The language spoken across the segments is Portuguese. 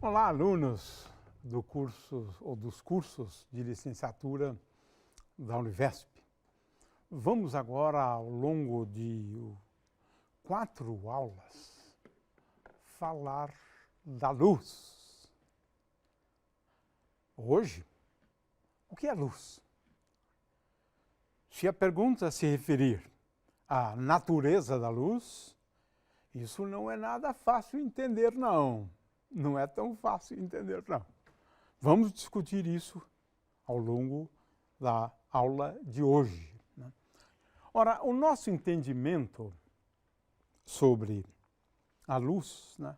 Olá, alunos do curso ou dos cursos de licenciatura da Univesp. Vamos agora, ao longo de 4 aulas, falar da luz. Hoje, o que é luz? Se a pergunta se referir à natureza da luz, isso não é nada fácil entender, não. Não é tão fácil entender, não. Vamos discutir isso ao longo da aula de hoje, né? Ora, o nosso entendimento sobre a luz, né,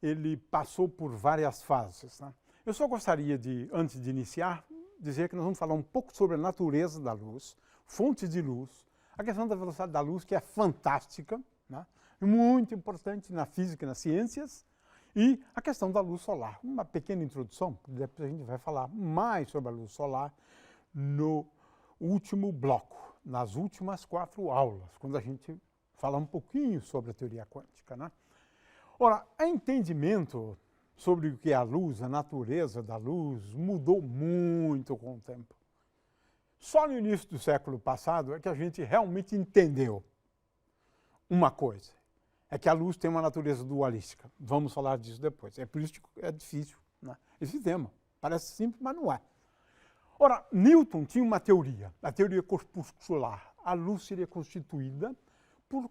ele passou por várias fases, né? Eu só gostaria de, antes de iniciar, dizer que nós vamos falar um pouco sobre a natureza da luz, fontes de luz, a questão da velocidade da luz, que é fantástica, né, muito importante na física e nas ciências, e a questão da luz solar. Uma pequena introdução, depois a gente vai falar mais sobre a luz solar no último bloco, nas últimas 4 aulas, quando a gente fala um pouquinho sobre a teoria quântica, né? Ora, o entendimento sobre o que é a luz, a natureza da luz, mudou muito com o tempo. Só no início do século passado é que a gente realmente entendeu uma coisa. É que a luz tem uma natureza dualística. Vamos falar disso depois. É por isso que é difícil, né, esse tema. Parece simples, mas não é. Ora, Newton tinha uma teoria, a teoria corpuscular. A luz seria constituída por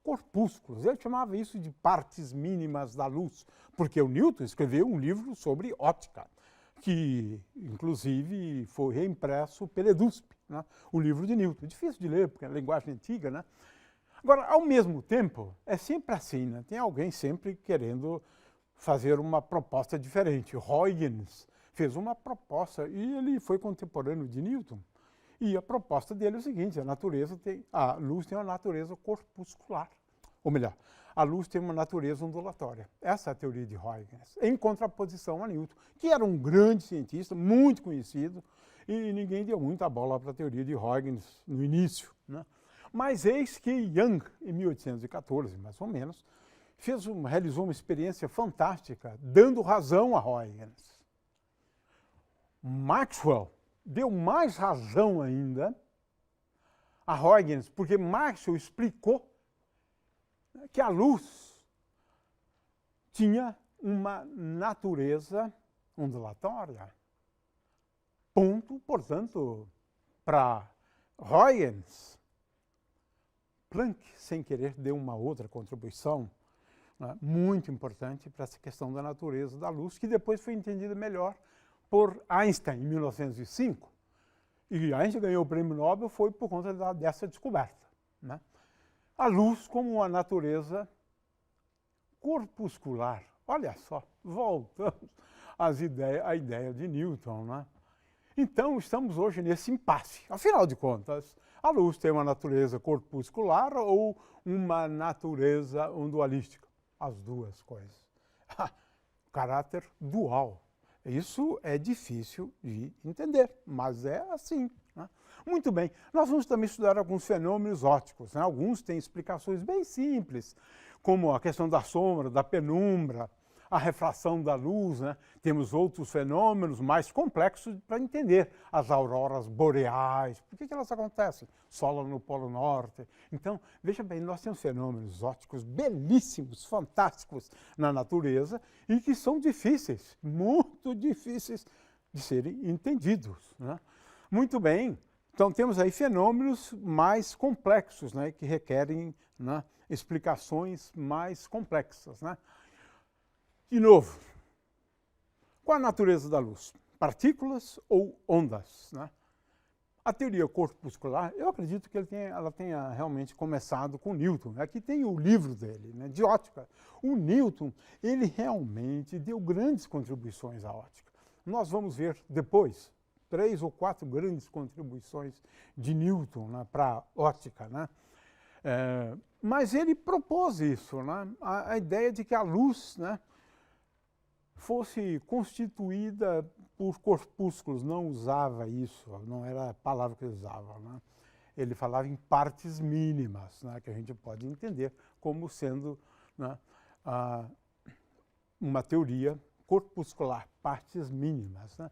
corpúsculos. Ele chamava isso de partes mínimas da luz, porque o Newton escreveu um livro sobre óptica, que inclusive foi reimpresso pela EDUSP, né, o livro de Newton. Difícil de ler, porque é uma linguagem antiga, né? Agora, ao mesmo tempo, é sempre assim, né? Tem alguém sempre querendo fazer uma proposta diferente. Huygens fez uma proposta e ele foi contemporâneo de Newton. E a proposta dele é o seguinte: a luz tem uma natureza corpuscular. Ou melhor, a luz tem uma natureza ondulatória. Essa é a teoria de Huygens, em contraposição a Newton, que era um grande cientista, muito conhecido, e ninguém deu muita bola para a teoria de Huygens no início, né? Mas eis que Young, em 1814, mais ou menos, realizou uma experiência fantástica, dando razão a Huygens. Maxwell deu mais razão ainda a Huygens, porque Maxwell explicou que a luz tinha uma natureza ondulatória. Ponto, portanto, para Huygens. Planck, sem querer, deu uma outra contribuição, né, muito importante para essa questão da natureza da luz, que depois foi entendida melhor por Einstein, em 1905. E Einstein ganhou o prêmio Nobel foi por conta dessa descoberta, né? A luz como uma natureza corpuscular. Olha só, voltamos à ideia de Newton, né? Então, estamos hoje nesse impasse. Afinal de contas, a luz tem uma natureza corpuscular ou uma natureza ondualística? As duas coisas. Caráter dual. Isso é difícil de entender, mas é assim, né? Muito bem, nós vamos também estudar alguns fenômenos ópticos, né? Alguns têm explicações bem simples, como a questão da sombra, da penumbra, a refração da luz, né? Temos outros fenômenos mais complexos para entender. As auroras boreais, por que elas acontecem? Sol no Polo Norte. Então, veja bem, nós temos fenômenos ópticos belíssimos, fantásticos na natureza e que são difíceis, muito difíceis de serem entendidos, né? Muito bem, então temos aí fenômenos mais complexos, né? Que requerem, né, explicações mais complexas, né? De novo, qual a natureza da luz? Partículas ou ondas, né? A teoria corpuscular, eu acredito que ela tenha realmente começado com Newton. Aqui tem o livro dele, né, de óptica. O Newton, ele realmente deu grandes contribuições à óptica. Nós vamos ver depois 3 ou 4 grandes contribuições de Newton, né, para a óptica, né? Mas ele propôs isso, né, a ideia de que a luz, né, fosse constituída por corpúsculos. Não usava isso, não era a palavra que ele usava, né? Ele falava em partes mínimas, né, que a gente pode entender como sendo, né, uma teoria corpuscular, partes mínimas, né?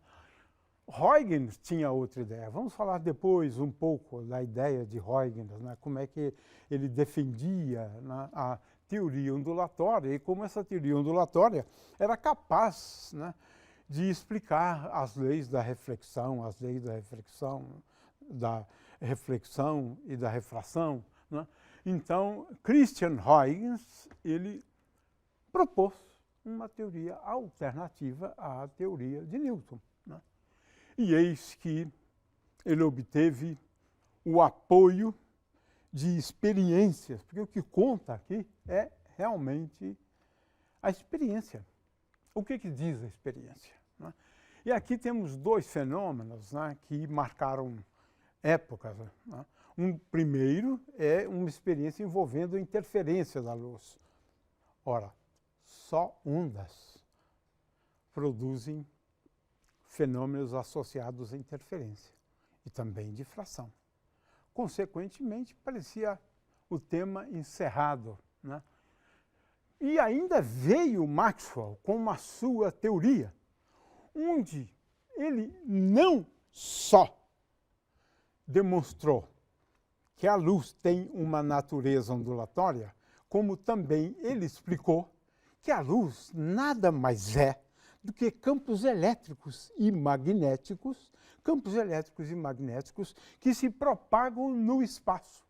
Huygens tinha outra ideia. Vamos falar depois um pouco da ideia de Huygens, né? Como é que ele defendia, né, a teoria ondulatória e como essa teoria ondulatória era capaz, né, de explicar as leis da reflexão e da refração, né? Então, Christian Huygens, ele propôs uma teoria alternativa à teoria de Newton, né? E eis que ele obteve o apoio de experiências, porque o que conta aqui é realmente a experiência. O que diz a experiência, né? E aqui temos dois fenômenos, né, que marcaram épocas, né? Um primeiro é uma experiência envolvendo a interferência da luz. Ora, só ondas produzem fenômenos associados à interferência e também difração. Consequentemente, parecia o tema encerrado, né? E ainda veio Maxwell com a sua teoria, onde ele não só demonstrou que a luz tem uma natureza ondulatória, como também ele explicou que a luz nada mais é do que campos elétricos e magnéticos que se propagam no espaço.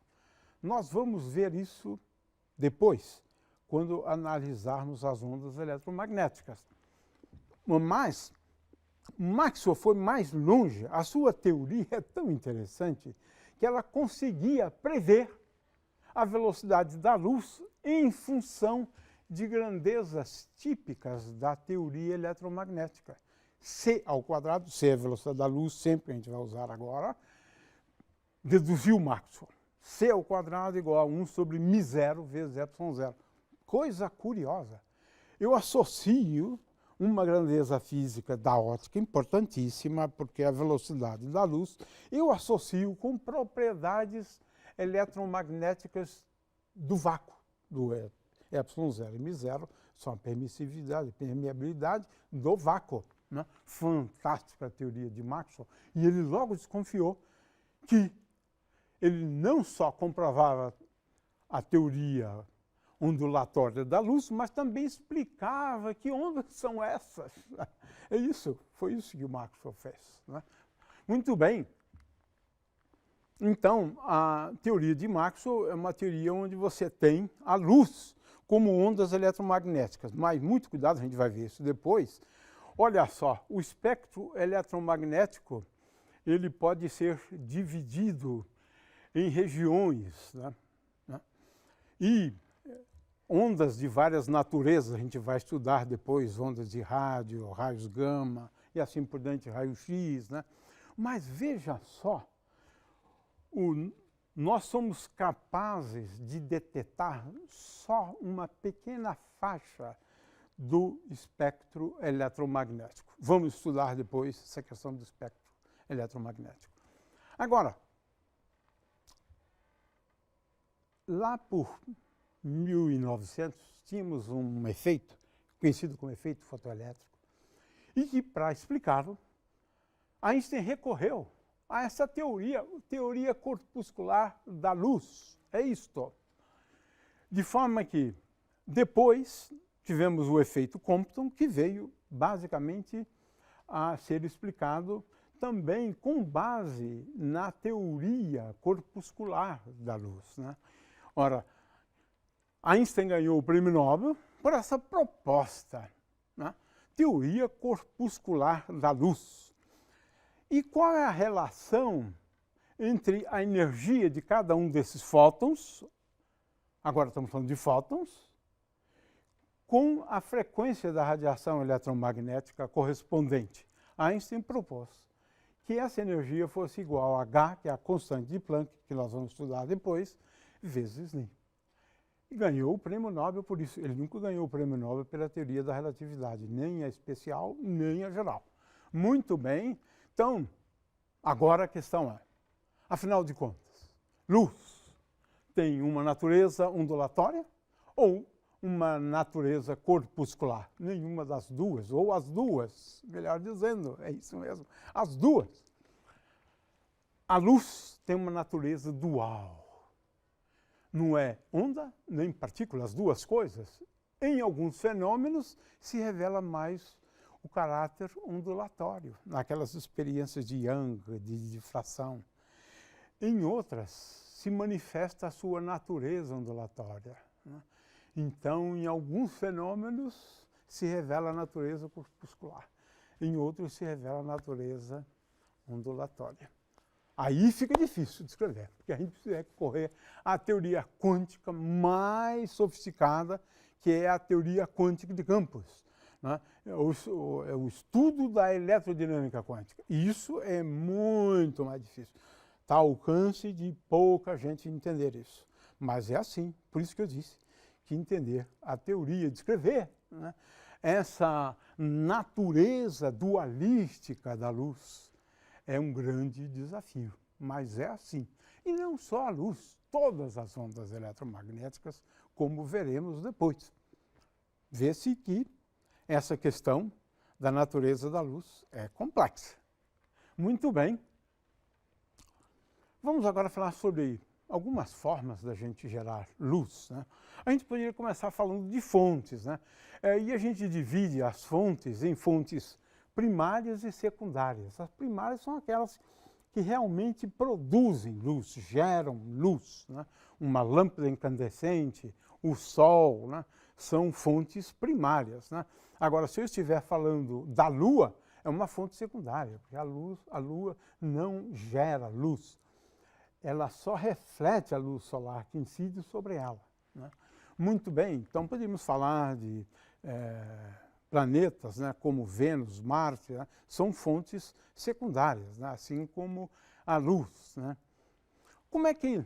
Nós vamos ver isso depois, quando analisarmos as ondas eletromagnéticas. Mas Maxwell foi mais longe. A sua teoria é tão interessante que ela conseguia prever a velocidade da luz em função de grandezas típicas da teoria eletromagnética. C ao quadrado, C é a velocidade da luz, sempre a gente vai usar agora, deduziu Maxwell. C ao quadrado igual a 1 sobre μ0 vezes ε0. Coisa curiosa. Eu associo uma grandeza física da ótica importantíssima, porque a velocidade da luz, eu associo com propriedades eletromagnéticas do vácuo, do ε0 e μ0, são a permissividade, permeabilidade do vácuo, né? Fantástica a teoria de Maxwell. E ele logo desconfiou que ele não só comprovava a teoria ondulatória da luz, mas também explicava que ondas são essas. É isso, foi isso que o Maxwell fez, né? Muito bem. Então, a teoria de Maxwell é uma teoria onde você tem a luz como ondas eletromagnéticas. Mas muito cuidado, a gente vai ver isso depois. Olha só, o espectro eletromagnético, ele pode ser dividido em regiões, né? E ondas de várias naturezas, a gente vai estudar depois, ondas de rádio, raios gama e assim por diante, raio-x, né? Mas veja só, nós somos capazes de detectar só uma pequena faixa do espectro eletromagnético. Vamos estudar depois essa questão do espectro eletromagnético. Agora, lá por 1900, tínhamos um efeito, conhecido como efeito fotoelétrico, e que, para explicá-lo, Einstein recorreu a essa teoria corpuscular da luz. É isto. De forma que, depois, tivemos o efeito Compton, que veio, basicamente, a ser explicado também com base na teoria corpuscular da luz, né? Ora, Einstein ganhou o prêmio Nobel por essa proposta, né? Teoria corpuscular da luz. E qual é a relação entre a energia de cada um desses fótons, agora estamos falando de fótons, com a frequência da radiação eletromagnética correspondente? Einstein propôs que essa energia fosse igual a H, que é a constante de Planck, que nós vamos estudar depois, vezes Ni. E ganhou o prêmio Nobel por isso. Ele nunca ganhou o prêmio Nobel pela teoria da relatividade, nem a especial, nem a geral. Muito bem. Então, agora a questão é, afinal de contas, luz tem uma natureza ondulatória ou uma natureza corpuscular? Nenhuma das duas, ou as duas, melhor dizendo, é isso mesmo, as duas. A luz tem uma natureza dual. Não é onda nem partícula, as duas coisas. Em alguns fenômenos se revela mais o caráter ondulatório, naquelas experiências de Young, de difração. Em outras, se manifesta a sua natureza ondulatória, né? Então, em alguns fenômenos, se revela a natureza corpuscular. Em outros, se revela a natureza ondulatória. Aí fica difícil de escrever, porque a gente precisa recorrer à teoria quântica mais sofisticada, que é a teoria quântica de campos, né? É o estudo da eletrodinâmica quântica. E isso é muito mais difícil. Está ao alcance de pouca gente entender isso. Mas é assim, por isso que eu disse que entender a teoria, de escrever, né, essa natureza dualística da luz é um grande desafio. Mas é assim. E não só a luz, todas as ondas eletromagnéticas, como veremos depois. Vê-se que essa questão da natureza da luz é complexa. Muito bem. Vamos agora falar sobre algumas formas da gente gerar luz, né? A gente poderia começar falando de fontes, né? E a gente divide as fontes em fontes primárias e secundárias. As primárias são aquelas que realmente produzem luz, geram luz, né? Uma lâmpada incandescente, o sol, né? São fontes primárias, né? Agora, se eu estiver falando da Lua, é uma fonte secundária, porque a Lua não gera luz. Ela só reflete a luz solar que incide sobre ela, né? Muito bem, então podemos falar de planetas, né, como Vênus, Marte, né, são fontes secundárias, né, assim como a luz, né? Como é que,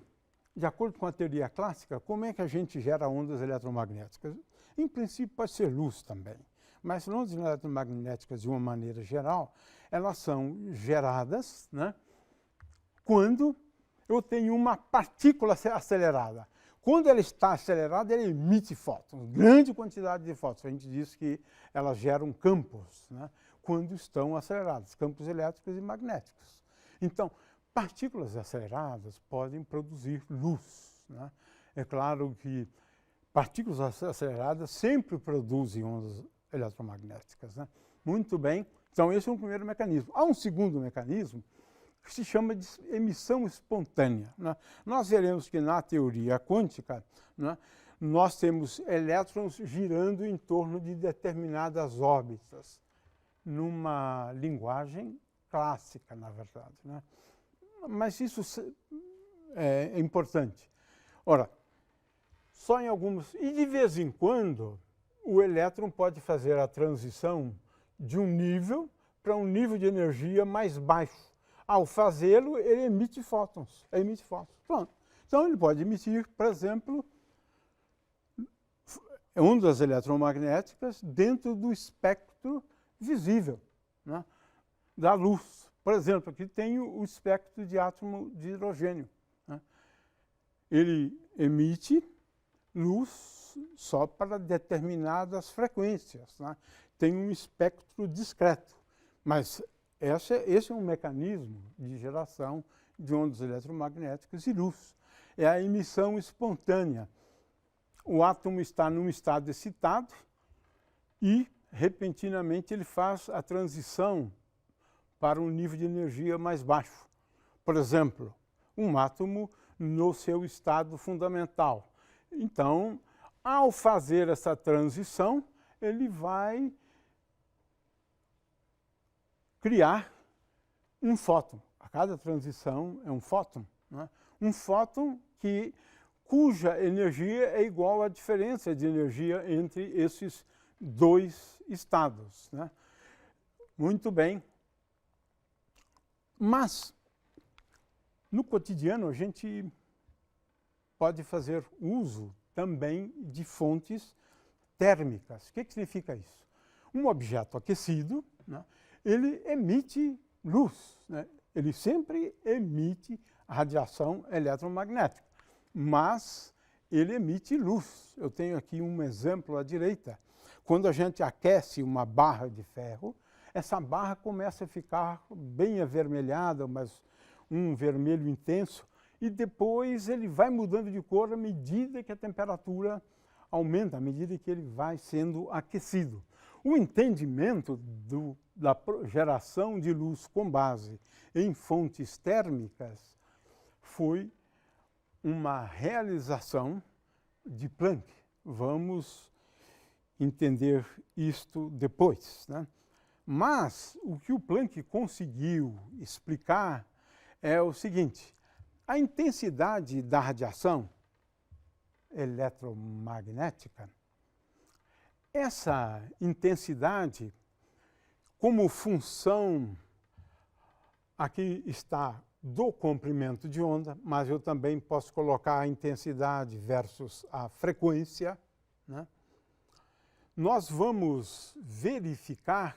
de acordo com a teoria clássica, como é que a gente gera ondas eletromagnéticas? Em princípio pode ser luz também, mas ondas eletromagnéticas, de uma maneira geral, elas são geradas, né, quando eu tenho uma partícula acelerada. Quando ela está acelerada, ela emite fótons, grande quantidade de fótons. A gente diz que elas geram campos, né, quando estão aceleradas, campos elétricos e magnéticos. Então, partículas aceleradas podem produzir luz, né? É claro que partículas aceleradas sempre produzem ondas eletromagnéticas, né? Muito bem, então esse é um primeiro mecanismo. Há um segundo mecanismo que se chama de emissão espontânea, né? Nós veremos que na teoria quântica, né, nós temos elétrons girando em torno de determinadas órbitas, numa linguagem clássica, na verdade, né? Mas isso é importante. Ora, só em alguns... E de vez em quando, o elétron pode fazer a transição de um nível para um nível de energia mais baixo. Ao fazê-lo, ele emite fótons. Pronto. Então, ele pode emitir, por exemplo, ondas eletromagnéticas dentro do espectro visível, né, da luz. Por exemplo, aqui tem o espectro de átomo de hidrogênio, né? Ele emite luz só para determinadas frequências, né? Tem um espectro discreto, mas esse é um mecanismo de geração de ondas eletromagnéticas e luz. É a emissão espontânea. O átomo está num estado excitado e, repentinamente, ele faz a transição para um nível de energia mais baixo. Por exemplo, um átomo no seu estado fundamental. Então, ao fazer essa transição, ele vai criar um fóton. A cada transição é um fóton, né? Um fóton cuja energia é igual à diferença de energia entre esses dois estados, né? Muito bem. Mas, no cotidiano, a gente pode fazer uso também de fontes térmicas. O que significa isso? Um objeto aquecido, né, ele emite luz, né? Ele sempre emite radiação eletromagnética, mas ele emite luz. Eu tenho aqui um exemplo à direita. Quando a gente aquece uma barra de ferro, essa barra começa a ficar bem avermelhada, mas um vermelho intenso, e depois ele vai mudando de cor à medida que a temperatura aumenta, à medida que ele vai sendo aquecido. O entendimento da geração de luz com base em fontes térmicas foi uma realização de Planck. Vamos entender isto depois, né? Mas o que o Planck conseguiu explicar é o seguinte: a intensidade da radiação eletromagnética, essa intensidade, como função, aqui está do comprimento de onda, mas eu também posso colocar a intensidade versus a frequência, né? Nós vamos verificar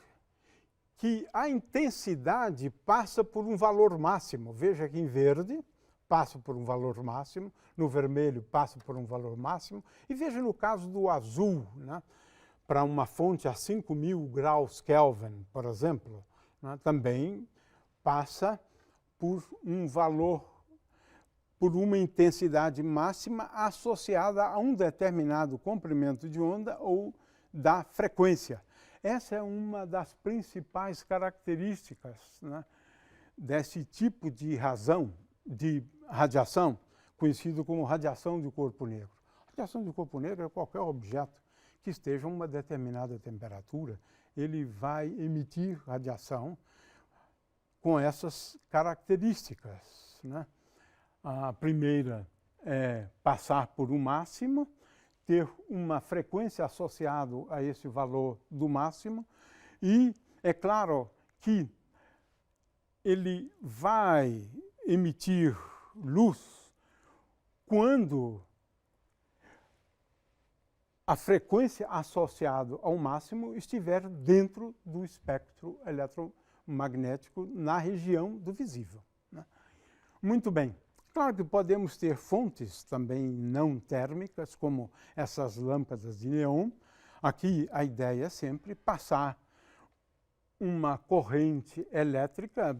que a intensidade passa por um valor máximo. Veja que em verde passa por um valor máximo, no vermelho passa por um valor máximo, e veja no caso do azul, né? Para uma fonte a 5.000 graus Kelvin, por exemplo, né? Também passa por um valor, por uma intensidade máxima associada a um determinado comprimento de onda ou da frequência. Essa é uma das principais características, né, desse tipo de radiação, conhecido como radiação de corpo negro. Radiação de corpo negro é qualquer objeto que esteja a uma determinada temperatura, ele vai emitir radiação com essas características, né? A primeira é passar por um máximo, ter uma frequência associada a esse valor do máximo, e é claro que ele vai emitir luz quando a frequência associada ao máximo estiver dentro do espectro eletromagnético na região do visível, né? Muito bem. Claro que podemos ter fontes também não térmicas, como essas lâmpadas de neon. Aqui a ideia é sempre passar uma corrente elétrica,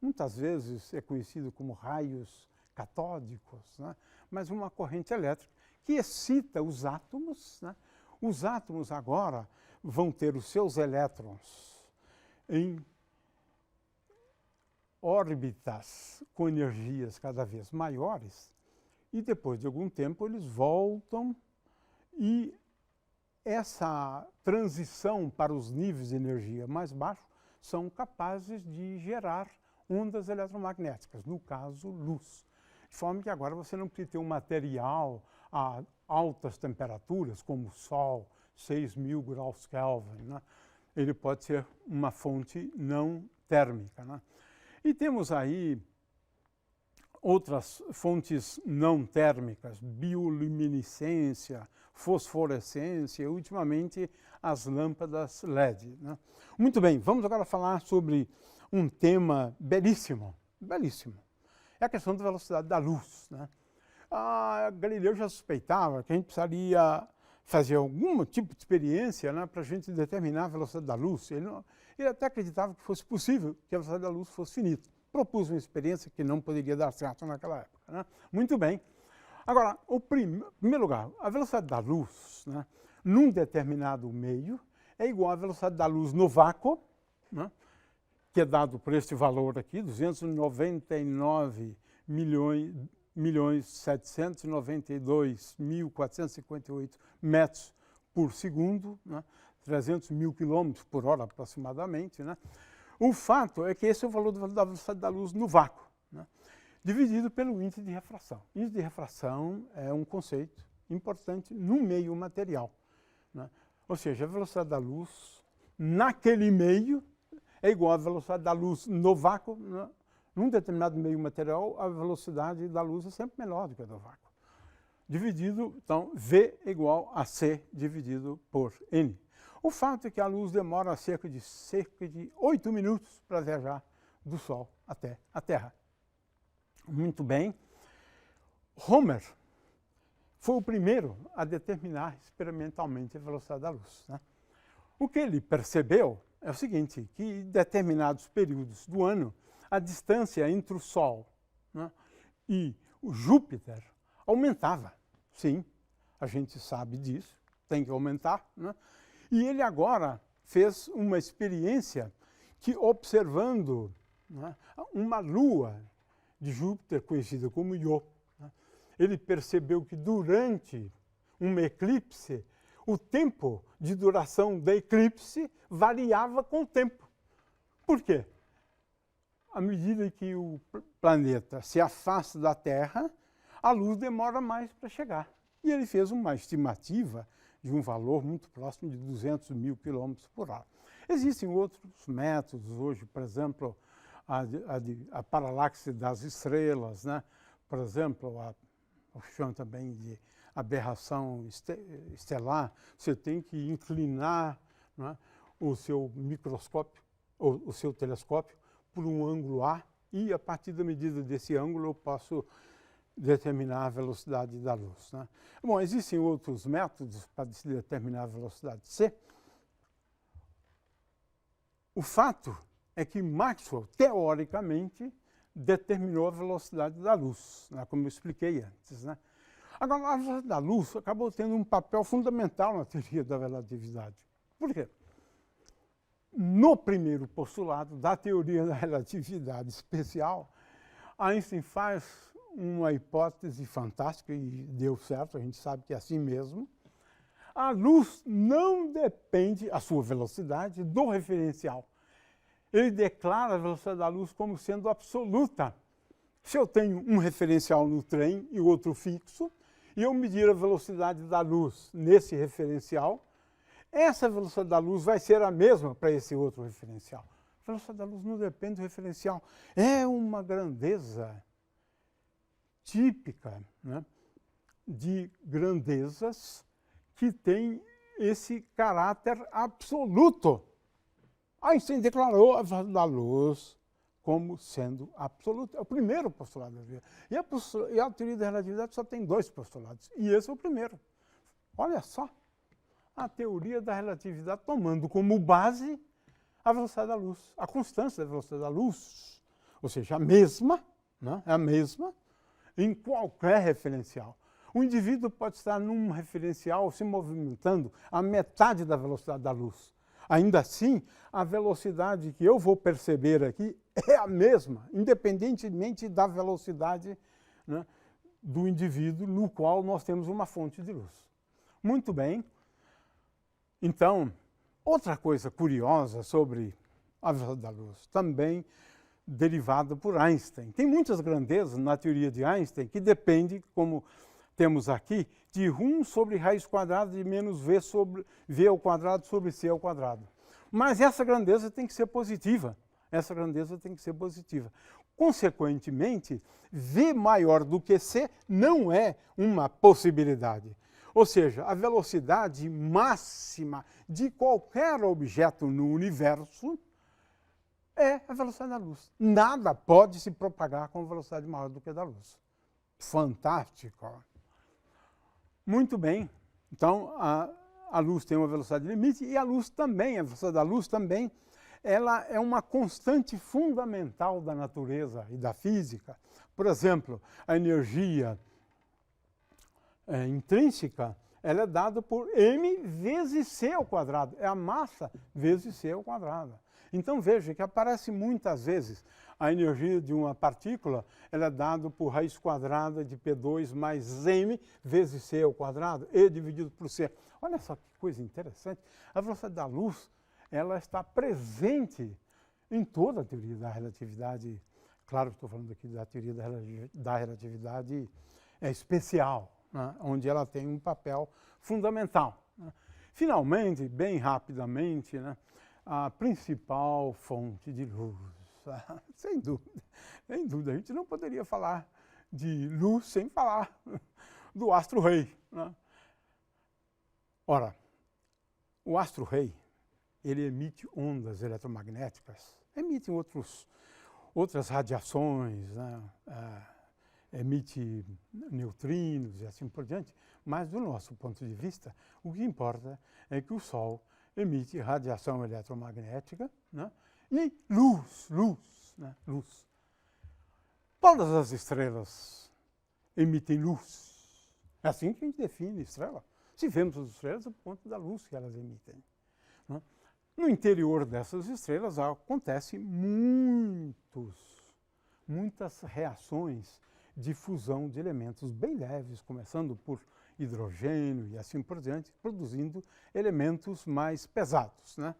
muitas vezes é conhecido como raios catódicos, né? Mas uma corrente elétrica que excita os átomos, né? Os átomos agora vão ter os seus elétrons em órbitas com energias cada vez maiores, e depois de algum tempo eles voltam, e essa transição para os níveis de energia mais baixos são capazes de gerar ondas eletromagnéticas, no caso luz. De forma que agora você não precisa ter um material a altas temperaturas, como o Sol, 6.000 graus Kelvin, né? Ele pode ser uma fonte não térmica, né? E temos aí outras fontes não térmicas, bioluminescência, fosforescência e, ultimamente, as lâmpadas LED, né? Muito bem, vamos agora falar sobre um tema belíssimo, belíssimo. É a questão da velocidade da luz, né? Galileu já suspeitava que a gente precisaria fazer algum tipo de experiência, né, para a gente determinar a velocidade da luz. Ele até acreditava que fosse possível que a velocidade da luz fosse finita. Propus uma experiência que não poderia dar certo naquela época, né? Muito bem. Agora, em primeiro lugar, a velocidade da luz, né, num determinado meio é igual à velocidade da luz no vácuo, né, que é dado por este valor aqui, 299.792.458 metros por segundo, né? 300 mil quilômetros por hora aproximadamente, né? O fato é que esse é o valor da velocidade da luz no vácuo, né, dividido pelo índice de refração. Índice de refração é um conceito importante no meio material, né? Ou seja, a velocidade da luz naquele meio é igual à velocidade da luz no vácuo, né? Num determinado meio material, a velocidade da luz é sempre menor do que a do vácuo. Dividido, então, V é igual a C dividido por N. O fato é que a luz demora cerca de 8 minutos para viajar do Sol até a Terra. Muito bem. Homer foi o primeiro a determinar experimentalmente a velocidade da luz, né? O que ele percebeu é o seguinte, que em determinados períodos do ano, a distância entre o Sol, né, e o Júpiter aumentava. Sim, a gente sabe disso, tem que aumentar, né? E ele agora fez uma experiência que, observando, né, uma lua de Júpiter conhecida como Io, né, ele percebeu que durante um eclipse, o tempo de duração da eclipse variava com o tempo. Por quê? À medida que o planeta se afasta da Terra, a luz demora mais para chegar. E ele fez uma estimativa de um valor muito próximo de 200 mil quilômetros por hora. Existem outros métodos hoje, por exemplo, a paralaxe das estrelas, né? Por exemplo, o que chama também de aberração estelar. Você tem que inclinar, né, o seu microscópio, ou o seu telescópio, por um ângulo A, e a partir da medida desse ângulo eu posso determinar a velocidade da luz, né? Bom, existem outros métodos para se determinar a velocidade C. O fato é que Maxwell, teoricamente, determinou a velocidade da luz, né, como eu expliquei antes, né? Agora, a velocidade da luz acabou tendo um papel fundamental na teoria da relatividade. Por quê? No primeiro postulado da teoria da relatividade especial, Einstein faz uma hipótese fantástica e deu certo, a gente sabe que é assim mesmo. A luz não depende, a sua velocidade, do referencial. Ele declara a velocidade da luz como sendo absoluta. Se eu tenho um referencial no trem e outro fixo, e eu medir a velocidade da luz nesse referencial, essa velocidade da luz vai ser a mesma para esse outro referencial. A velocidade da luz não depende do referencial. É uma grandeza típica, né, de grandezas que tem esse caráter absoluto. Einstein declarou a velocidade da luz como sendo absoluta. É o primeiro postulado da teoria. E a teoria da relatividade só tem 2 postulados. E esse é o primeiro. Olha só, a teoria da relatividade tomando como base a velocidade da luz, a constância da velocidade da luz. Ou seja, a mesma, né? É a mesma em qualquer referencial. O indivíduo pode estar num referencial se movimentando a metade da velocidade da luz. Ainda assim, a velocidade que eu vou perceber aqui é a mesma, independentemente da velocidade, né, do indivíduo no qual nós temos uma fonte de luz. Muito bem. Então, outra coisa curiosa sobre a velocidade da luz, também derivada por Einstein. Tem muitas grandezas na teoria de Einstein que depende, como temos aqui, de 1 sobre raiz quadrada de menos v ao quadrado sobre c ao quadrado. Mas essa grandeza tem que ser positiva. Essa grandeza tem que ser positiva. Consequentemente, v maior do que c não é uma possibilidade. Ou seja, a velocidade máxima de qualquer objeto no universo é a velocidade da luz. Nada pode se propagar com velocidade maior do que a da luz. Fantástico! Muito bem. Então, a luz tem uma velocidade limite e a luz também, a velocidade da luz também, ela é uma constante fundamental da natureza e da física. Por exemplo, a energia intrínseca, ela é dada por m vezes c ao quadrado. É a massa vezes c ao quadrado. Então, veja que aparece muitas vezes a energia de uma partícula, ela é dada por raiz quadrada de P2 mais m vezes c ao quadrado, e dividido por c. Olha só que coisa interessante. A velocidade da luz, ela está presente em toda a teoria da relatividade. Claro, estou falando aqui da teoria da relatividade especial, né, onde ela tem um papel fundamental, né. Finalmente, bem rapidamente, né, a principal fonte de luz, sem dúvida, a gente não poderia falar de luz sem falar do astro-rei, né? Ora, o astro-rei, ele emite ondas eletromagnéticas, emite outras radiações, né, emite neutrinos e assim por diante, mas do nosso ponto de vista, o que importa é que o Sol emite radiação eletromagnética, né? E luz, né? Luz. Todas as estrelas emitem luz. É assim que a gente define estrela. Se vemos as estrelas, é por conta da luz que elas emitem, né? No interior dessas estrelas acontecem muitas reações de fusão de elementos bem leves, começando por hidrogênio e assim por diante, produzindo elementos mais pesados, né?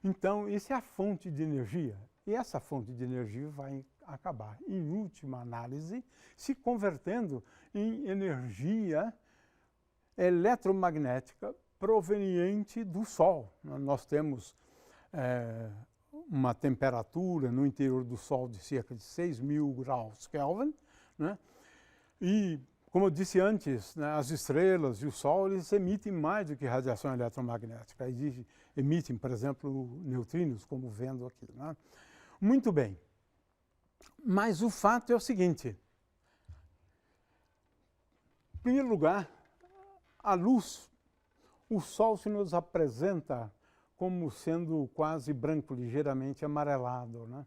Então, isso é a fonte de energia. E essa fonte de energia vai acabar, em última análise, se convertendo em energia eletromagnética proveniente do Sol. Nós temos uma temperatura no interior do Sol de cerca de 6.000 graus Kelvin, né? E, como eu disse antes, né, as estrelas e o Sol eles emitem mais do que radiação eletromagnética. Eles emitem, por exemplo, neutrinos, como vendo aqui, né? Muito bem. Mas o fato é o seguinte. Em primeiro lugar, a luz, o Sol se nos apresenta como sendo quase branco, ligeiramente amarelado, né?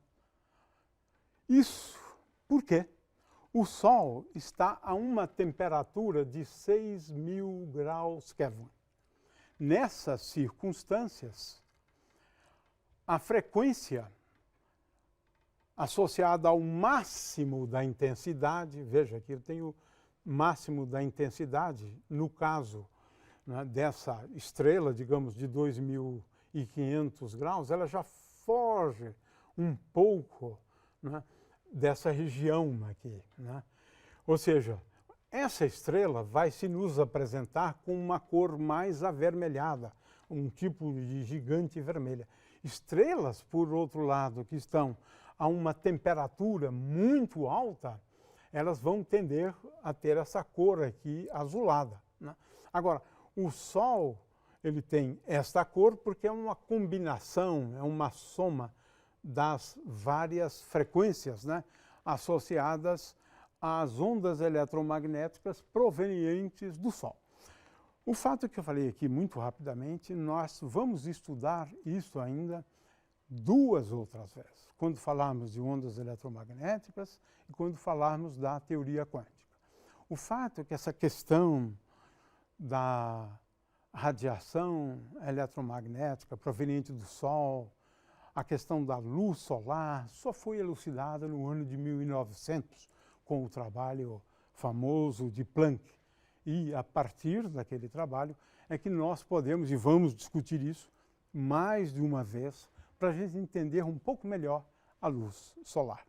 Isso por quê? O Sol está a uma temperatura de 6.000 graus Kelvin. Nessas circunstâncias, a frequência associada ao máximo da intensidade, veja aqui eu tenho máximo da intensidade, no caso, né, dessa estrela, digamos, de 2.500 graus, ela já foge um pouco, né, dessa região aqui, né? Ou seja, essa estrela vai se nos apresentar com uma cor mais avermelhada, um tipo de gigante vermelha. Estrelas, por outro lado, que estão a uma temperatura muito alta, elas vão tender a ter essa cor aqui azulada, né? Agora, o Sol, ele tem esta cor porque é uma combinação, é uma soma das várias frequências, né, associadas às ondas eletromagnéticas provenientes do Sol. O fato que eu falei aqui muito rapidamente, nós vamos estudar isso ainda 2 outras vezes, quando falarmos de ondas eletromagnéticas e quando falarmos da teoria quântica. O fato é que essa questão da radiação eletromagnética proveniente do Sol, a questão da luz solar, só foi elucidada no ano de 1900, com o trabalho famoso de Planck. E, a partir daquele trabalho, é que nós podemos, e vamos discutir isso mais de uma vez, para a gente entender um pouco melhor a luz solar.